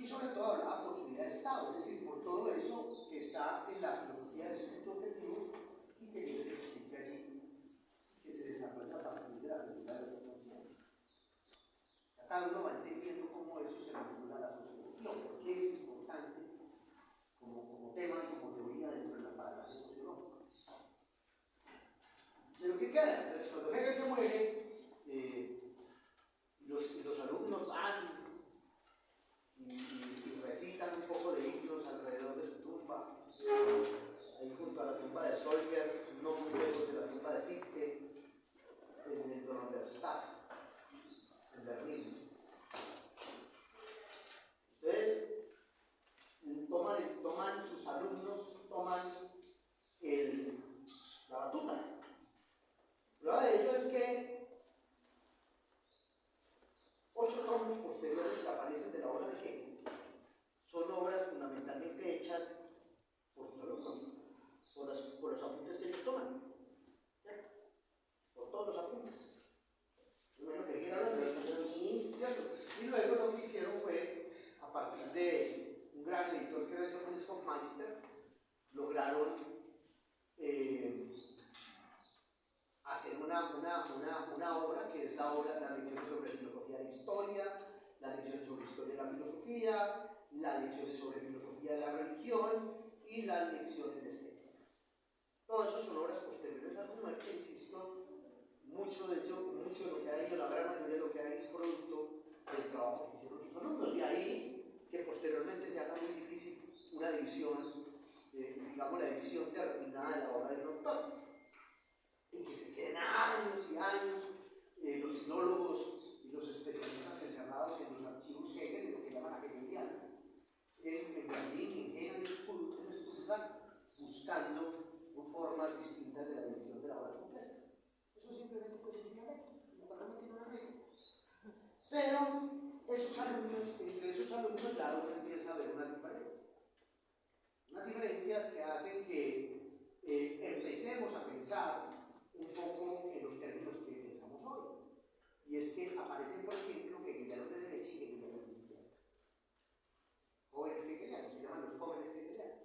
Y sobre todo hablaba por su vida de Estado, es decir, por todo eso que está en la filosofía del sujeto objetivo y que yo les expliqué allí, que se desarrolla a partir de la figura de la conciencia. Cada uno va entendiendo cómo eso se vincula a la sociología, por qué es importante como tema y como teoría dentro de la paradigma sociológica. De lo que queda, entonces, cuando Hegel se muere, los alumnos van y recitan un poco de himnos alrededor de su tumba, ahí junto a la tumba de Solger, no muy lejos de la tumba de Fichte, en el Donnerstadt, en Berlín. Entonces, sus alumnos toman la batuta. Prueba de ello es que 8 tomos posteriores que aparecen de la obra de Hegel son obras fundamentalmente hechas por sus alumnos, por los apuntes que ellos toman, ¿cierto? Por todos los apuntes. Bueno, que Hegel habla de eso. Y luego lo que hicieron fue, a partir de un gran editor que era Johannes von Meister, lograron hacer una obra que es la obra, las lecciones sobre filosofía de la historia, las lecciones sobre historia de la filosofía, las lecciones sobre filosofía de la religión y las lecciones de estética. Todo eso son obras posteriores a su muerte, insisto, mucho de lo que hay, la gran mayoría de lo que hay es producto del trabajo que hicieron sus alumnos. De ahí que posteriormente se haga muy difícil una edición, digamos la edición terminada de la obra del doctor. Y que se queden años y años los filólogos y los especialistas encerrados en los archivos Hegel, en lo que llaman la hegeliana, en Berlín, en Stuttgart, buscando formas distintas de la edición de la obra completa. Eso simplemente pues, es una ley, cuando no tiene una ley. Pero esos alumnos, entre esos alumnos ya uno empieza a ver unas diferencias. Unas diferencias que hacen que empecemos a pensar un poco en los términos que pensamos hoy. Y es que aparecen, por ejemplo, hegelianos de derecha y hegelianos de izquierda. Jóvenes hegelianos, se llaman los jóvenes hegelianos.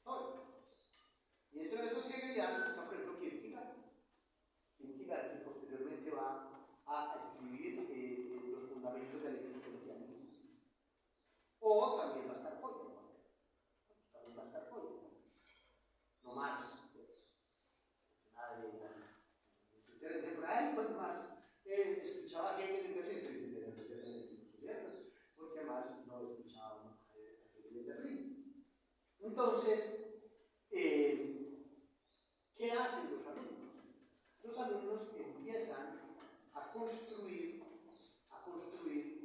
Jóvenes. Y dentro de esos hegelianos está, por ejemplo, Kierkegaard. Kierkegaard, que posteriormente va a escribir los fundamentos del existencialismo. O también va a estar Feuerbach. También va a estar Feuerbach. No Marx. Si ustedes dicen, ay, pues Marx escuchaba a Hegel en Berlín, ¿cierto? Porque Marx no escuchaba a Hegel en Berlín. Entonces, ¿qué hacen los alumnos? Los alumnos empiezan a construir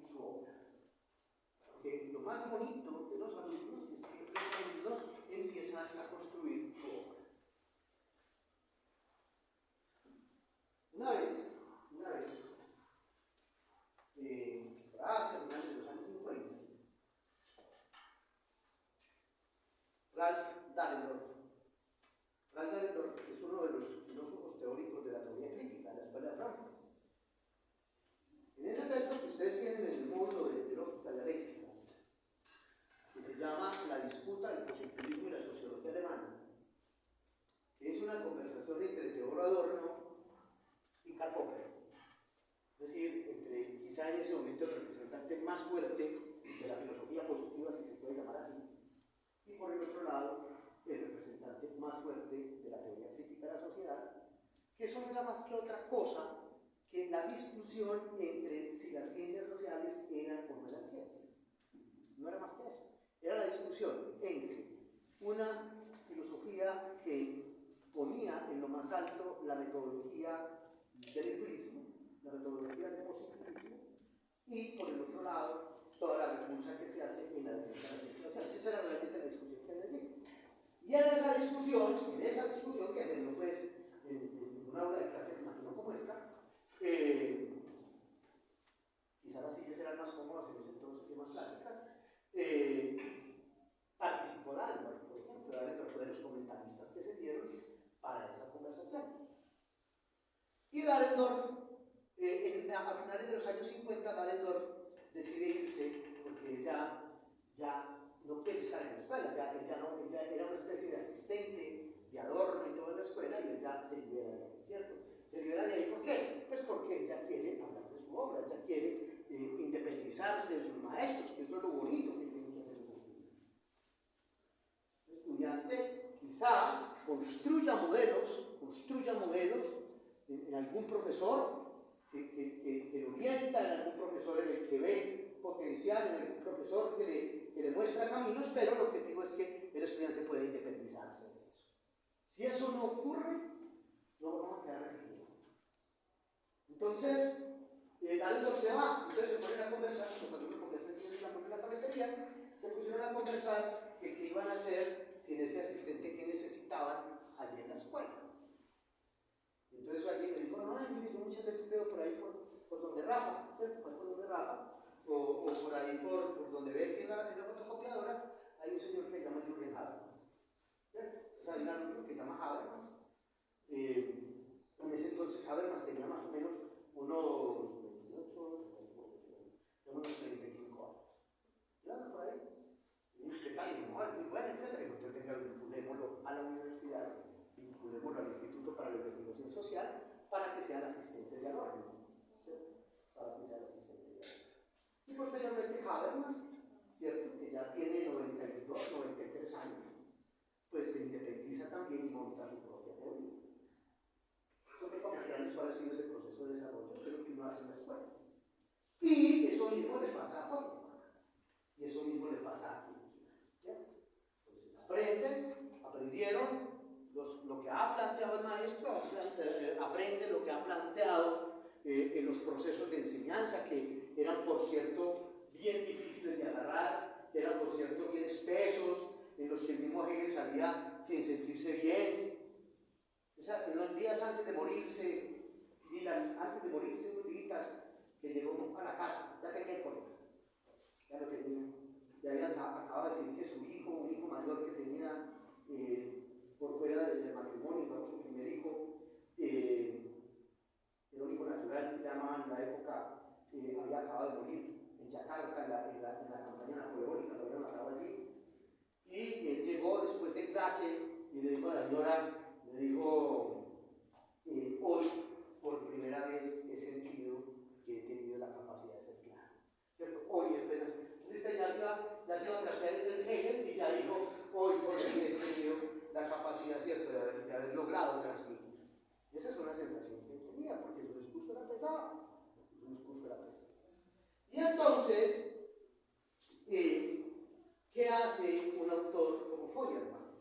su obra. Porque lo más bonito de los alumnos es que los alumnos empiezan a construir su obra. Una vez, hace finales de los años 50, Ralph Dahrendorf es uno de los filósofos teóricos de la teoría crítica de la Escuela de Frankfurt. En ese texto que ustedes tienen en el módulo de lógica dialéctica, que se llama La disputa del positivismo y la sociología alemana, que es una conversación entre Theodor Adorno y Karl Popper. Es decir, entre quizá en ese momento el representante más fuerte de la filosofía positiva, si se puede llamar así, y por el otro lado, el representante más fuerte de la teoría crítica de la sociedad, que eso no era más que otra cosa que la discusión entre si las ciencias sociales eran o no eran ciencias. No era más que eso. Era la discusión entre una filosofía que ponía en lo más alto la metodología del empirismo, la metodología del positivismo, y por el otro lado, toda la repulsa que se hace en la defensa de las ciencias sociales. Esa era realmente la discusión que hay allí. Y en esa discusión que se dio pues, en una aula de clase, imagino como esta, quizás las sillas eran más cómodas en los entonces más clásicas, participó Dahrendorf, por ejemplo. Dahrendorf fue de los comentaristas que se dieron para esa conversación. Y Dahrendorf, a finales de los años 50, Dahrendorf decide irse porque ya no quiere estar en la escuela, ella era una especie de asistente, de adorno y todo en la escuela, y ella se libera de ahí, ¿cierto? Se libera de ahí, ¿por qué? Pues porque ella quiere hablar de su obra, ella quiere independizarse de sus maestros, que eso es lo bonito que tiene que hacer un estudiante. El estudiante quizá construya modelos en algún profesor que lo orienta, en algún profesor en el que ve potencial, en algún profesor que le muestra caminos, pero el objetivo es que el estudiante pueda independizarse de eso. Si eso no ocurre, no vamos a quedar regidos. Entonces, Dalton se va, entonces se ponen a conversar, en la cafetería, se pusieron a conversar que qué iban a hacer sin ese asistente que necesitaban allí en la escuela. Entonces alguien le dijo, no, mire, yo muchas veces veo por ahí por donde Rafa, ¿cierto? Por donde Rafa, o por ahí por donde Betty en la fotocopiadora, hay un señor que se llama Julian Habermas, ¿cierto? O sea, hay un alumno que se llama Habermas. En ese entonces Habermas tenía más o menos unos 28, unos 35 años. ¿Y anda por ahí? Y ¿qué tal? Y no, es muy bueno, etc. Y entonces vinculémoslo a la universidad, vinculémoslo al Instituto para la Investigación Social, para que sea el asistente de adorno. Para que sea el asistente de adorno. Y posteriormente Habermas, ¿cierto? Que ya tiene 92, 93 años, pues se independiza también y monta su propia teoría. Nosotros vamos a ver cuál ha sido ese proceso de desarrollo, creo que uno hace en la escuela. Y eso mismo le pasa a Feuerbach. Y eso mismo le pasa a Kirchner, ¿cierto? Entonces aprendieron lo que ha planteado el maestro, aprenden lo que ha planteado en los procesos de enseñanza, que eran, por cierto, bien difíciles de agarrar, que eran, por cierto, bien espesos, en los que el mismo Hegel salía sin sentirse bien. O sea, unos días antes de morirse, antes de morirse, unos días que llegó a la casa, ya tenía el colegio, ya lo tenía. Ya acaba de decir que su hijo, un hijo mayor que tenía por fuera del matrimonio, digamos, su primer hijo, era un hijo natural, llamaban en la época, había acabado de morir en Yakarta, en la campaña napoleónica, lo habían matado allí. Y llegó después de clase y le dijo a la señora, le dijo, hoy por primera vez he sentido que he tenido la capacidad de ser claro, ¿cierto? Hoy apenas, usted ya se iba a trazar el Hegel y ya dijo, hoy por fin he tenido la capacidad, ¿cierto?, de haber logrado transmitir. Esa es una sensación que tenía, porque su discurso era pesado. Y entonces, ¿qué hace un autor como Feuerbach?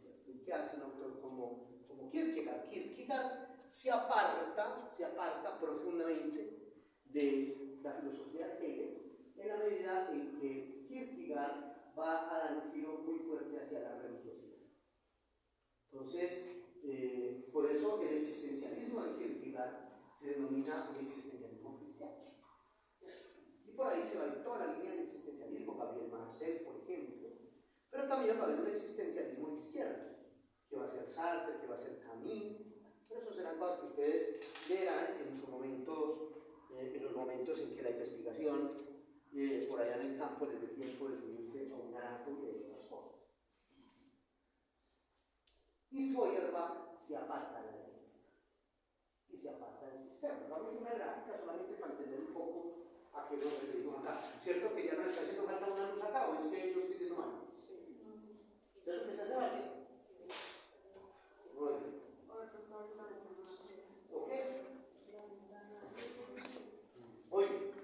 ¿Qué hace un autor como Kierkegaard? Kierkegaard se aparta profundamente de la filosofía de Hegel en la medida en que Kierkegaard va a dar un giro muy fuerte hacia la religiosidad. Entonces, por eso el existencialismo de Kierkegaard se denomina un existencialismo cristiano. Y por ahí se va a ir toda la línea del existencialismo, Gabriel Marcel, por ejemplo. Pero también va a haber un existencialismo izquierdo, que va a ser Sartre, que va a ser Camus. Pero eso serán cosas que ustedes verán en sus momentos, en los momentos en que la investigación por allá en el campo les dé tiempo de subirse a un naranjo y de otras cosas. Y Feuerbach se aparta de la dialéctica y se aparta del sistema. Vamos a una gráfica solamente para entender un poco a qué nos referimos acá. Cierto que ya no está haciendo falta una luz acá, o es que